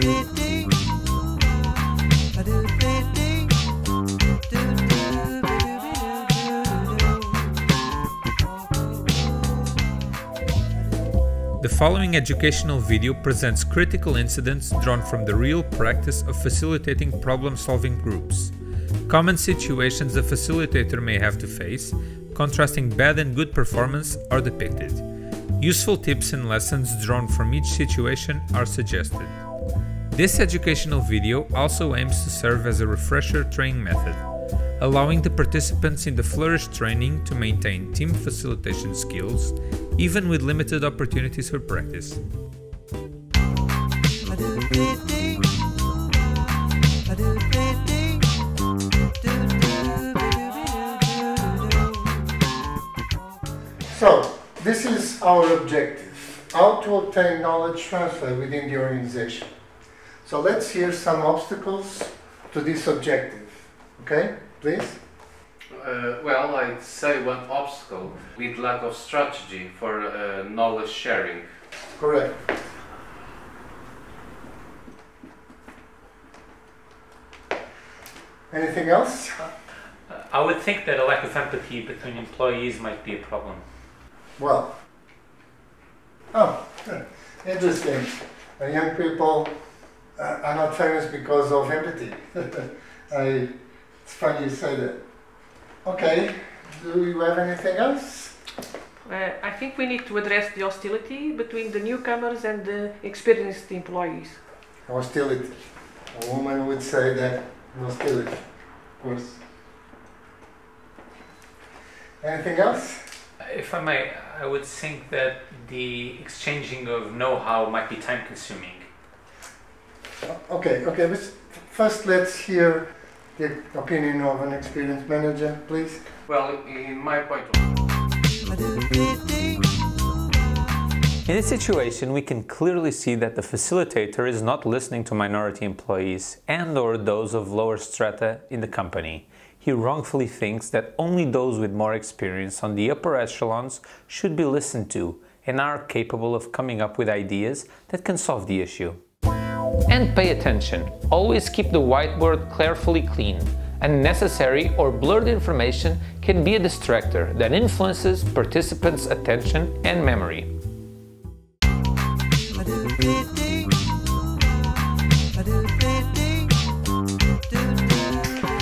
The following educational video presents critical incidents drawn from the real practice of facilitating problem-solving groups. Common situations a facilitator may have to face, contrasting bad and good performance, are depicted. Useful tips and lessons drawn from each situation are suggested. This educational video also aims to serve as a refresher training method, allowing the participants in the Flourish training to maintain team facilitation skills, even with limited opportunities for practice. So, this is our objective, how to obtain knowledge transfer within the organization. So let's hear some obstacles to this objective. Okay, please? Well, I'd say one obstacle with lack of strategy for knowledge sharing. Correct. Anything else? I would think that a lack of empathy between employees might be a problem. Well, interesting. Young people are not famous because of empathy. It's funny you say that. Okay, do you have anything else? I think we need to address the hostility between the newcomers and the experienced employees. Hostility. A woman would say that hostility, of course. Anything else? If I may, I would think that the exchanging of know-how might be time-consuming. Okay, but first let's hear the opinion of an experienced manager, please. Well, in my point of view, In this situation, we can clearly see that the facilitator is not listening to minority employees and/or those of lower strata in the company. He wrongfully thinks that only those with more experience on the upper echelons should be listened to and are capable of coming up with ideas that can solve the issue. And pay attention. Always keep the whiteboard carefully clean. Unnecessary or blurred information can be a distractor that influences participants' attention and memory.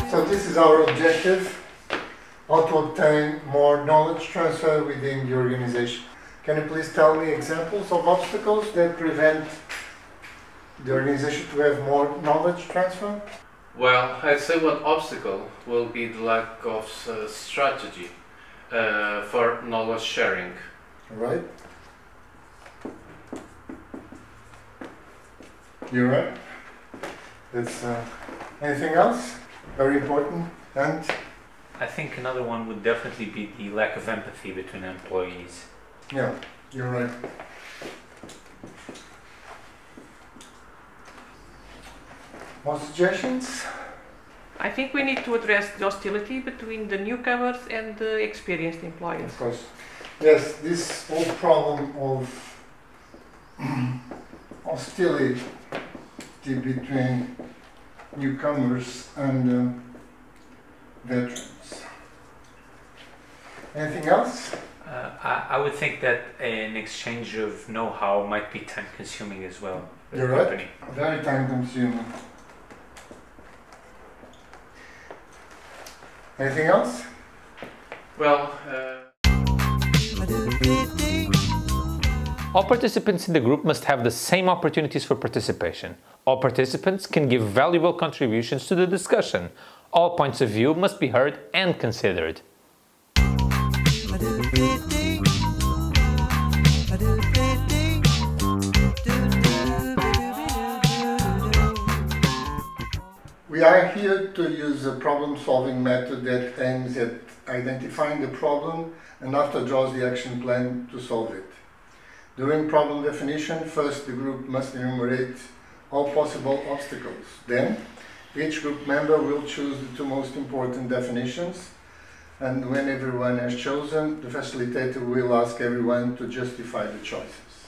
So this is our objective, how to obtain more knowledge transfer within the organization. Can you please tell me examples of obstacles that prevent the organization to have more knowledge transfer? well, I'd say one obstacle will be the lack of strategy for knowledge sharing. All right. You're right. That's anything else? Very important. And I think another one would definitely be the lack of empathy between employees. yeah, you're right. More suggestions? I think we need to address the hostility between the newcomers and the experienced employees. Of course. Yes, this whole problem of hostility between newcomers and veterans. Anything else? I would think that an exchange of know-how might be time-consuming as well. You're right. Very time-consuming. Anything else? Well, All participants in the group must have the same opportunities for participation. All participants can give valuable contributions to the discussion. All points of view must be heard and considered. We are here to use a problem-solving method that aims at identifying the problem and after draws the action plan to solve it. During problem definition, first the group must enumerate all possible obstacles. Then, each group member will choose the two most important definitions, and when everyone has chosen, the facilitator will ask everyone to justify the choices.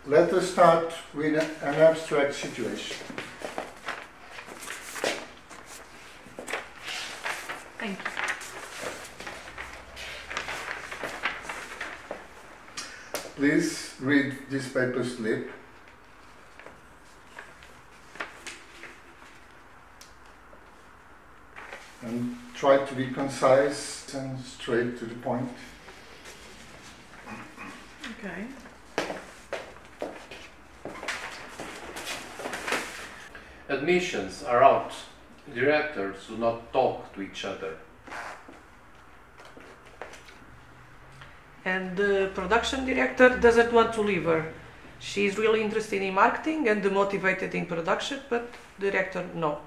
let us start with an abstract situation. Thank you. Please read this paper slip. And try to be concise and straight to the point. Okay. Admissions are out. Directors do not talk to each other. And the production director doesn't want to leave her. She's really interested in marketing and motivated in production, but the director, no.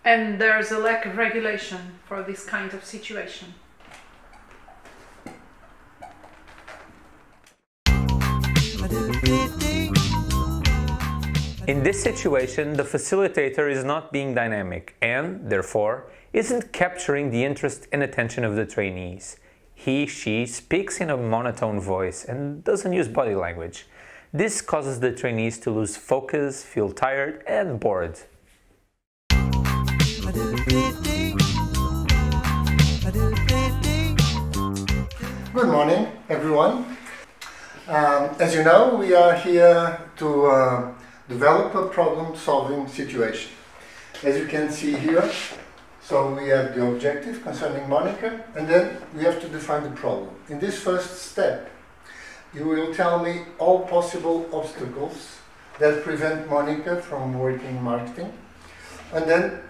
And there's a lack of regulation for this kind of situation. In this situation, the facilitator is not being dynamic and, therefore, isn't capturing the interest and attention of the trainees. He/she speaks in a monotone voice and doesn't use body language. This causes the trainees to lose focus, feel tired and bored. Good morning, everyone. As you know, we are here to develop a problem-solving situation. As you can see here, so we have the objective concerning Monica, and then we have to define the problem. In this first step, you will tell me all possible obstacles that prevent Monica from working in marketing, and then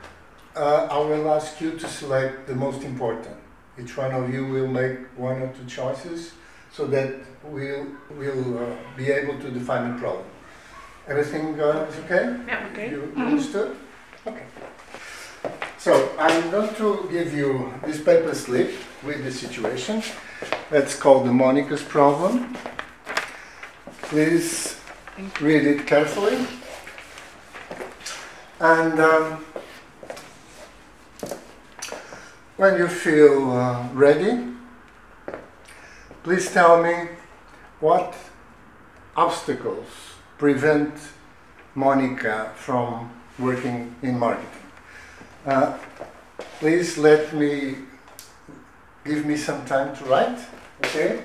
I will ask you to select the most important. Each one of you will make one or two choices so that we'll be able to define the problem. Everything is okay? Yeah, okay. You understood? Okay. So I'm going to give you this paper slip with the situation. That's called the Monica's problem. Please read it carefully. And when you feel ready, please tell me what obstacles prevent Monica from working in marketing. Please give me some time to write, okay?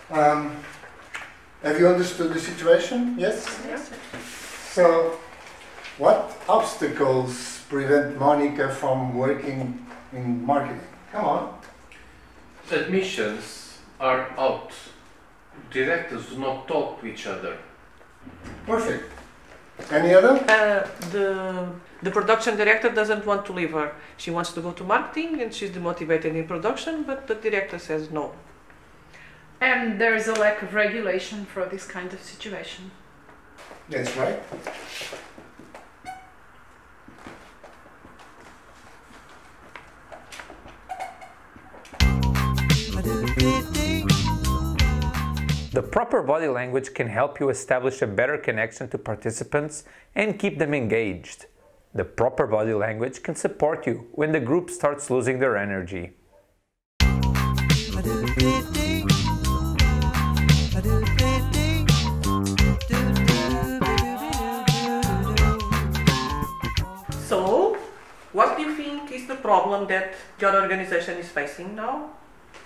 Have you understood the situation? Yes? Yes. So, what obstacles prevent Monica from working in marketing? Come on. Admissions are out. Directors do not talk to each other. Perfect. Any other? The production director doesn't want to leave her. She wants to go to marketing and she's demotivated in production, but the director says no. And there's a lack of regulation for this kind of situation. That's right. The proper body language can help you establish a better connection to participants and keep them engaged. The proper body language can support you when the group starts losing their energy. So, what do you think is the problem that your organization is facing now?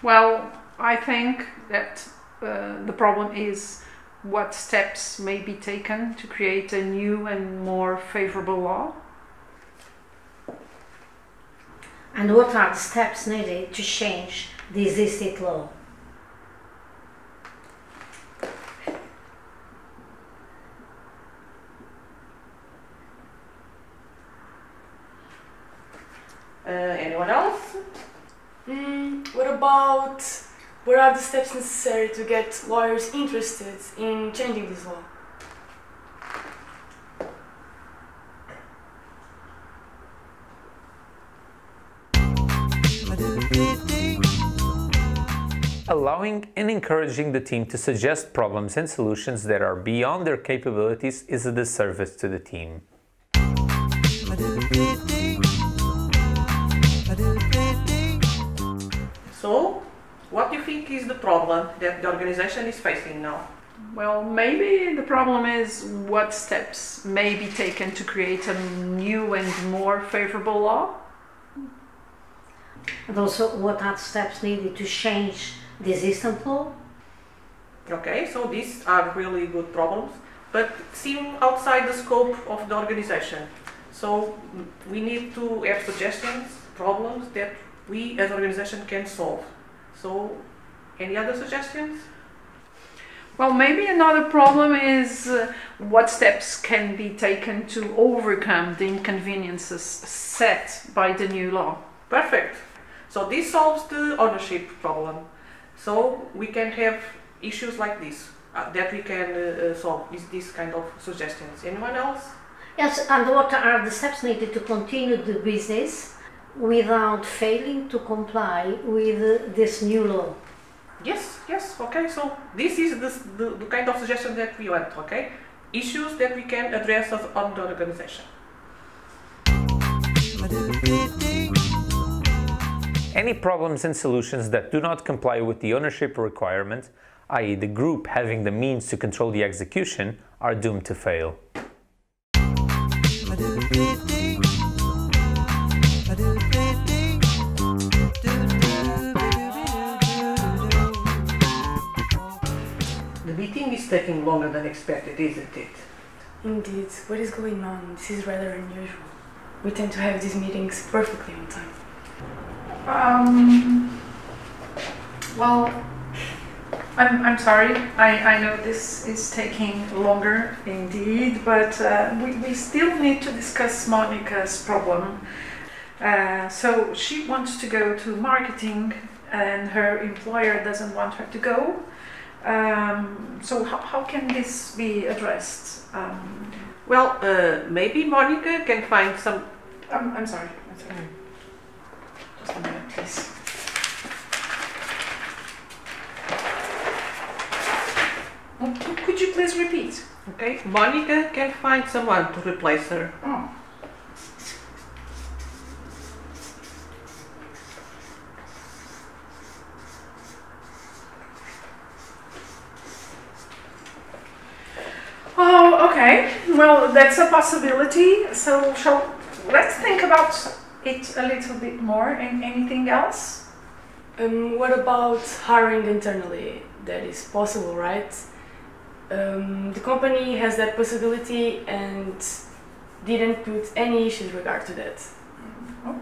Well, I think that the problem is what steps may be taken to create a new and more favorable law. And what are the steps needed to change the existing law? Anyone else? What are the steps necessary to get lawyers interested in changing this law? Allowing and encouraging the team to suggest problems and solutions that are beyond their capabilities is a disservice to the team. So, what do you think is the problem that the organization is facing now? Well, maybe the problem is what steps may be taken to create a new and more favorable law. And also, what are the steps needed to change the existing law? Okay, so these are really good problems, but seem outside the scope of the organization. So we need to have suggestions, problems that we as organization can solve. So any other suggestions? Well, maybe another problem is what steps can be taken to overcome the inconveniences set by the new law. Perfect. So this solves the ownership problem. So we can have issues like this that we can solve with this kind of suggestions. Anyone else? Yes, and what are the steps needed to continue the business without failing to comply with this new law? Yes, okay, so this is the kind of suggestion that we want, okay? Issues that we can address on the organization. Any problems and solutions that do not comply with the ownership requirement, i.e. the group having the means to control the execution, are doomed to fail. The meeting is taking longer than expected, isn't it? Indeed, what is going on? This is rather unusual. We tend to have these meetings perfectly on time. Well, I'm sorry. I know this is taking longer indeed, but we still need to discuss Monica's problem. So she wants to go to marketing and her employer doesn't want her to go. So how can this be addressed? Well, maybe Monica can find some... I'm sorry. Just a minute, please. Could you please repeat? Okay, Monica can find someone to replace her. Oh. Oh, okay. Well, that's a possibility. So let's think about it a little bit more. And anything else? What about hiring internally? That is possible, right? The company has that possibility and didn't put any issues in regard to that. Oh.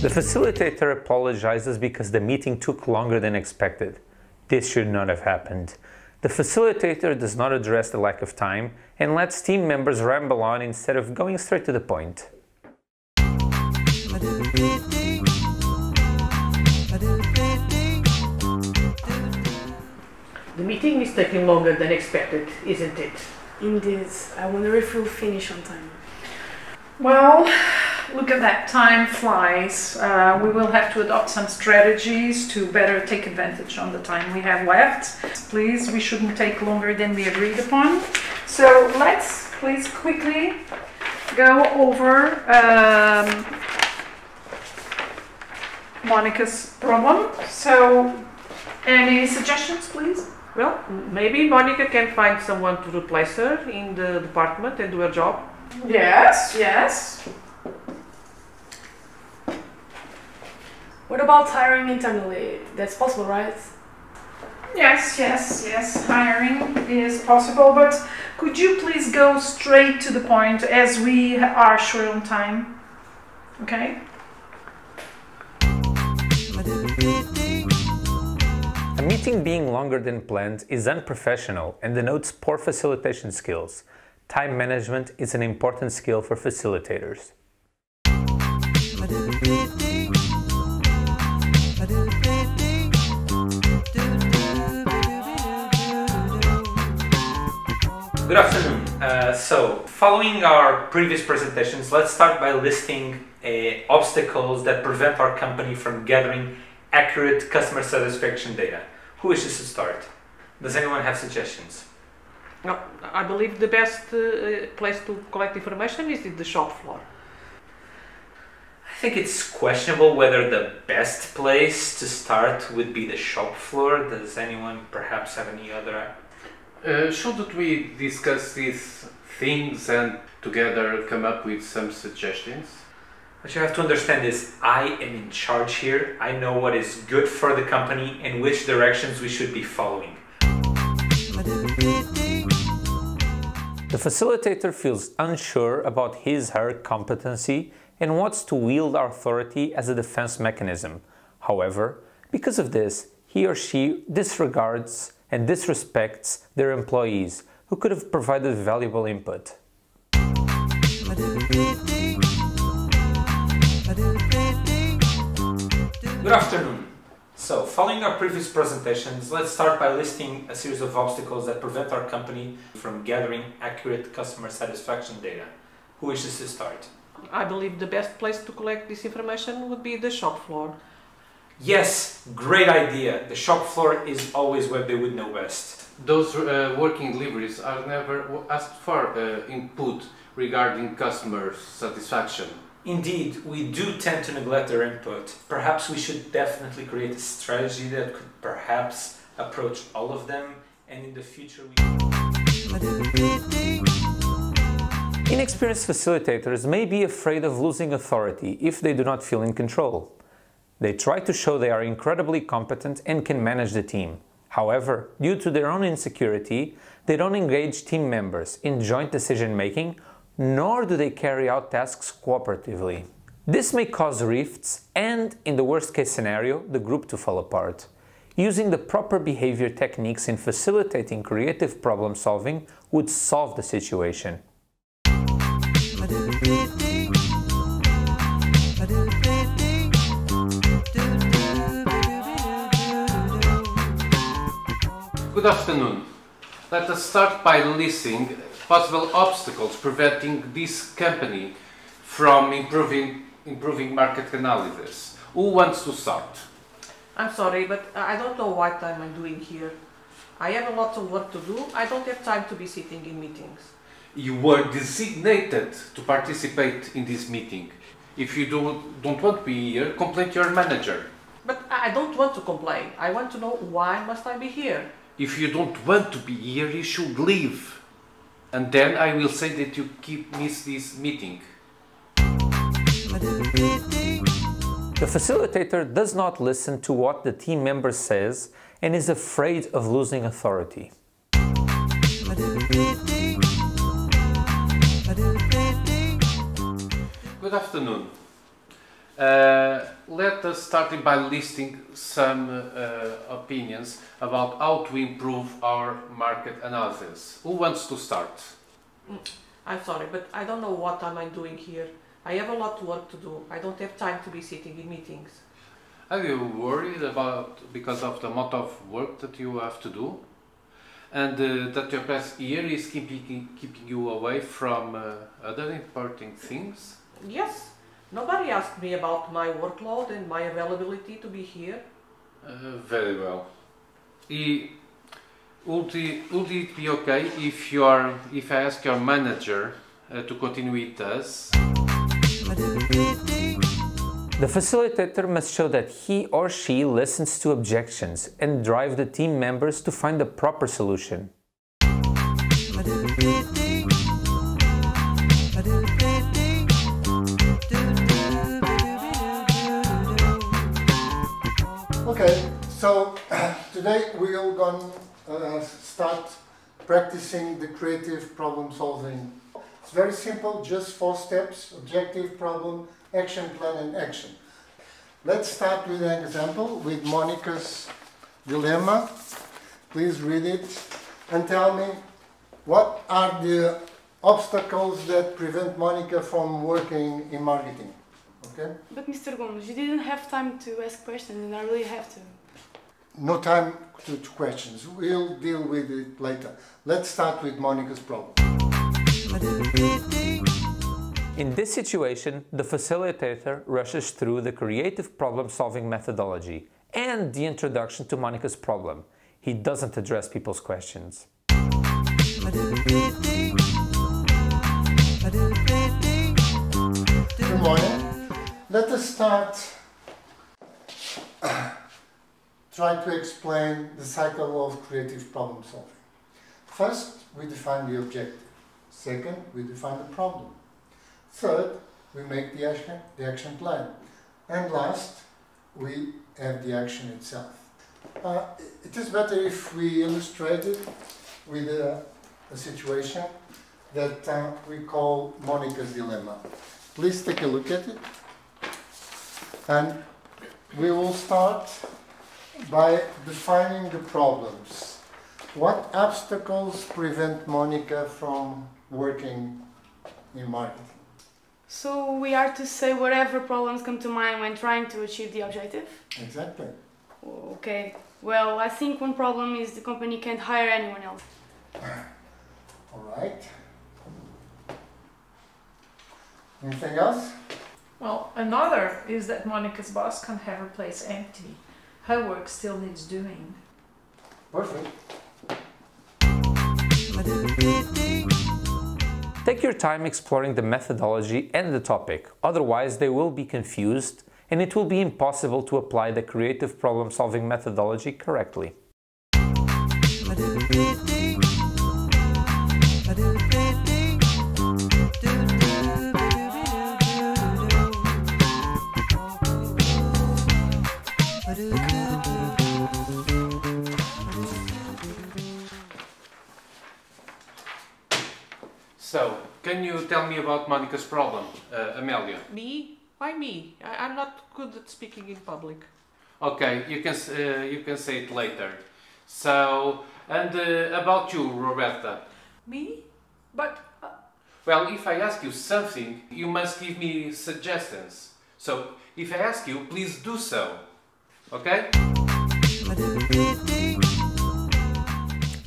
The facilitator apologizes because the meeting took longer than expected. This should not have happened. The facilitator does not address the lack of time and lets team members ramble on instead of going straight to the point. The meeting is taking longer than expected, isn't it? Indeed. I wonder if we'll finish on time. Well, look at that, time flies. We will have to adopt some strategies to better take advantage on the time we have left. Please, we shouldn't take longer than we agreed upon. So let's please quickly go over Monica's problem. So, any suggestions, please? Well, maybe Monica can find someone to replace her in the department and do her job. Yes. What about hiring internally? That's possible, right? Yes. Hiring is possible, but could you please go straight to the point as we are short on time? Okay? A meeting being longer than planned is unprofessional and denotes poor facilitation skills. Time management is an important skill for facilitators. Good afternoon. So, following our previous presentations, let's start by listing obstacles that prevent our company from gathering accurate customer satisfaction data. Who wishes to start? Does anyone have suggestions? No, I believe the best place to collect information is in the shop floor. I think it's questionable whether the best place to start would be the shop floor. Does anyone perhaps have any other? Shouldn't we discuss these things and together come up with some suggestions? What you have to understand is I am in charge here. I know what is good for the company and which directions we should be following. The facilitator feels unsure about his/her competency and wants to wield authority as a defense mechanism. However, because of this, he or she disregards and disrespects their employees who could have provided valuable input. Good afternoon. So, following our previous presentations, let's start by listing a series of obstacles that prevent our company from gathering accurate customer satisfaction data. Who wishes to start? I believe the best place to collect this information would be the shop floor. Yes, great idea. The shop floor is always where they would know best. Those working deliveries are never asked for input regarding customer satisfaction. Indeed, we do tend to neglect their input. Perhaps we should definitely create a strategy that could perhaps approach all of them, and in the future Inexperienced facilitators may be afraid of losing authority if they do not feel in control. They try to show they are incredibly competent and can manage the team. However, due to their own insecurity, they don't engage team members in joint decision-making, nor do they carry out tasks cooperatively. This may cause rifts and, in the worst-case scenario, the group to fall apart. Using the proper behavior techniques in facilitating creative problem-solving would solve the situation. Good afternoon. Let us start by listing possible obstacles preventing this company from improving market analysis. Who wants to start? I'm sorry, but I don't know what I'm doing here. I have a lot of work to do. I don't have time to be sitting in meetings. You were designated to participate in this meeting. If you don't want to be here, complain to your manager. But I don't want to complain. I want to know why must I be here. If you don't want to be here, you should leave. And then I will say that you miss this meeting. The facilitator does not listen to what the team member says and is afraid of losing authority. Good afternoon. Let us start by listing some opinions about how to improve our market analysis. Who wants to start? I'm sorry, but I don't know what am I doing here. I have a lot of work to do. I don't have time to be sitting in meetings. Are you worried because of the amount of work that you have to do? And that your class here is keeping you away from other important things? Yes. Nobody asked me about my workload and my availability to be here. Very well. Would it be okay if I ask your manager to continue with us? The facilitator must show that he or she listens to objections and drive the team members to find the proper solution. Okay, so today we are going to start practicing the creative problem solving. It's very simple, just 4 steps: objective, problem, action plan and action. Let's start with an example with Monica's dilemma. Please read it and tell me what are the obstacles that prevent Monica from working in marketing. Okay? But Mr. Gomes, you didn't have time to ask questions and I really have to. No time to questions. We'll deal with it later. Let's start with Monica's problem. In this situation, the facilitator rushes through the creative problem-solving methodology and the introduction to Monica's problem. He doesn't address people's questions. Good morning. Let us start. Try to explain the cycle of creative problem solving. First, we define the objective. Second, we define the problem. Third, we make the action plan. And last, we have the action itself. It is better if we illustrate it with a situation that we call Monica's dilemma. Please take a look at it. And we will start by defining the problems. What obstacles prevent Monica from working in marketing? So we are to say whatever problems come to mind when trying to achieve the objective? Exactly. Okay. Well, I think one problem is the company can't hire anyone else. All right. Anything else? Well, another is that Monica's boss can't have her place empty. Her work still needs doing. Perfect. Take your time exploring the methodology and the topic, otherwise they will be confused and it will be impossible to apply the creative problem-solving methodology correctly. So, can you tell me about Monica's problem, Amelia? Me? Why me? I'm not good at speaking in public. Okay, you can say it later. So, and about you, Roberta? Me? But... Well, if I ask you something, you must give me suggestions. So, if I ask you, please do so. Okay?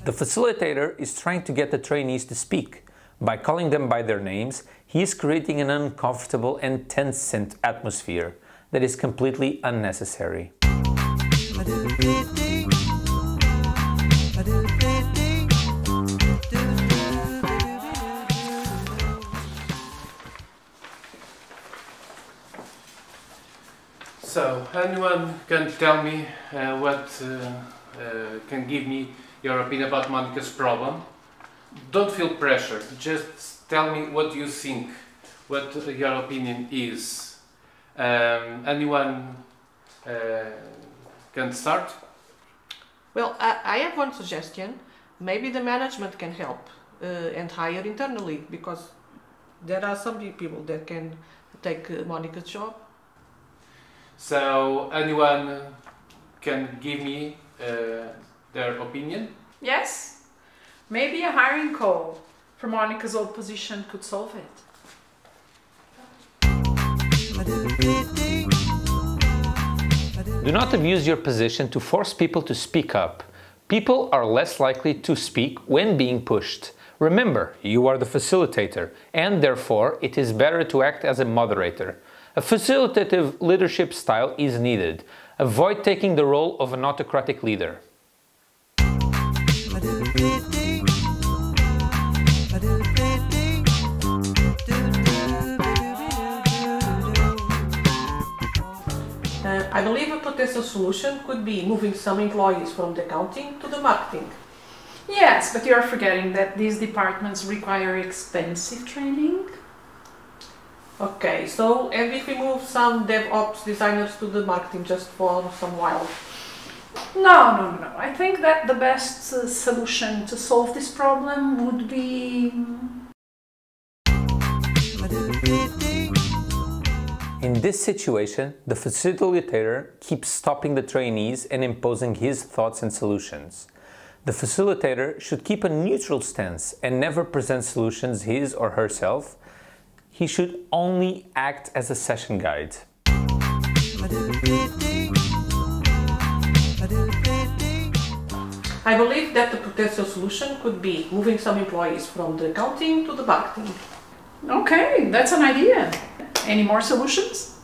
The facilitator is trying to get the trainees to speak. By calling them by their names, he is creating an uncomfortable and tense atmosphere that is completely unnecessary. So, anyone can tell me can give me your opinion about Monica's problem? Don't feel pressured, just tell me what you think, what your opinion is. Anyone can start? Well, I have one suggestion. Maybe the management can help and hire internally, because there are some people that can take Monica's job. So, anyone can give me their opinion? Yes? Maybe a hiring call for Monica's old position could solve it. Do not abuse your position to force people to speak up. People are less likely to speak when being pushed. Remember, you are the facilitator, and therefore it is better to act as a moderator. A facilitative leadership style is needed. Avoid taking the role of an autocratic leader. I believe a potential solution could be moving some employees from the accounting to the marketing. Yes, but you're forgetting that these departments require expensive training. Okay, so and if we move some DevOps designers to the marketing just for some while? No. I think that the best solution to solve this problem would be... In this situation, the facilitator keeps stopping the trainees and imposing his thoughts and solutions. The facilitator should keep a neutral stance and never present solutions his or herself. He should only act as a session guide. I believe that the potential solution could be moving some employees from the accounting to the marketing. Okay, that's an idea. Any more solutions?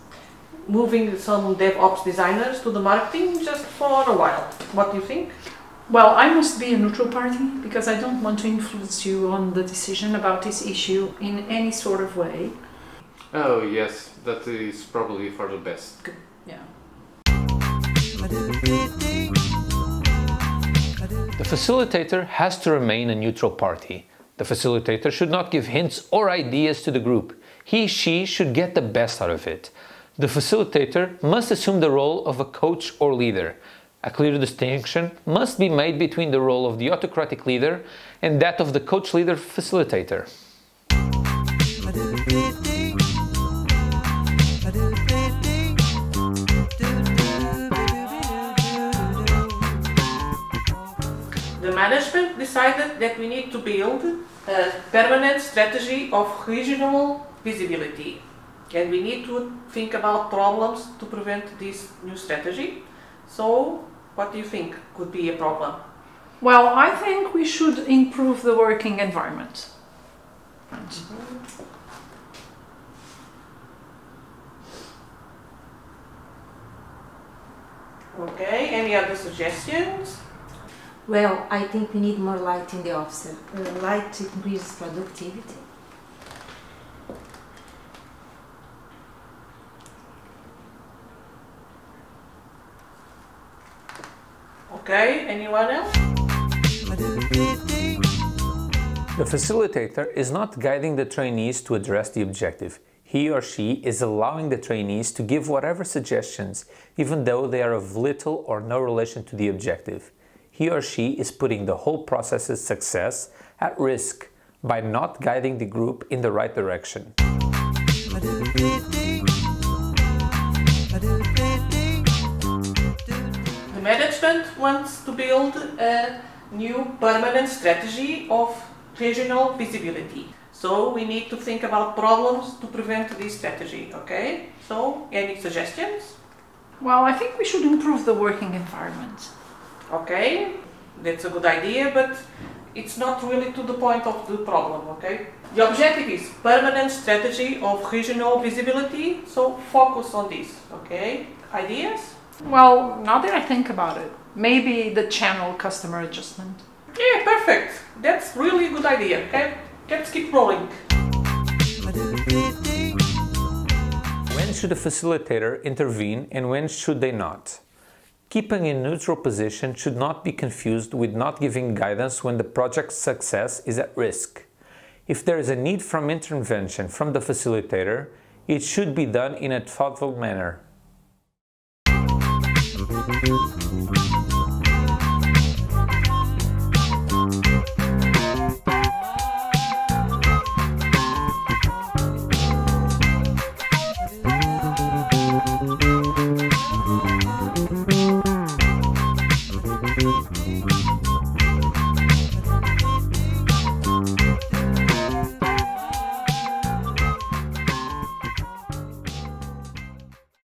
Moving some DevOps designers to the marketing just for a while. What do you think? Well, I must be a neutral party because I don't want to influence you on the decision about this issue in any sort of way. Oh yes, that is probably for the best. Good. Yeah. The facilitator has to remain a neutral party. The facilitator should not give hints or ideas to the group. She should get the best out of it. The facilitator must assume the role of a coach or leader. A clear distinction must be made between the role of the autocratic leader and that of the coach-leader facilitator. The management decided that we need to build a permanent strategy of regional visibility. And we need to think about problems to prevent this new strategy. So, what do you think could be a problem? Well, I think we should improve the working environment. Okay, any other suggestions? Well, I think we need more light in the office. Light increases productivity. Okay, anyone else? The facilitator is not guiding the trainees to address the objective. He or she is allowing the trainees to give whatever suggestions, even though they are of little or no relation to the objective. He or she is putting the whole process's success at risk by not guiding the group in the right direction. The management wants to build a new permanent strategy of regional visibility. So we need to think about problems to prevent this strategy, okay? So, any suggestions? Well, I think we should improve the working environment. Okay, that's a good idea, but it's not really to the point of the problem, okay? The objective is permanent strategy of regional visibility, so focus on this, okay? Ideas? Well, now that I think about it, maybe the channel customer adjustment. Yeah, perfect. That's really a good idea, okay? Let's keep rolling. When should a facilitator intervene and when should they not? Keeping a neutral position should not be confused with not giving guidance when the project's success is at risk. If there is a need for intervention from the facilitator, it should be done in a thoughtful manner.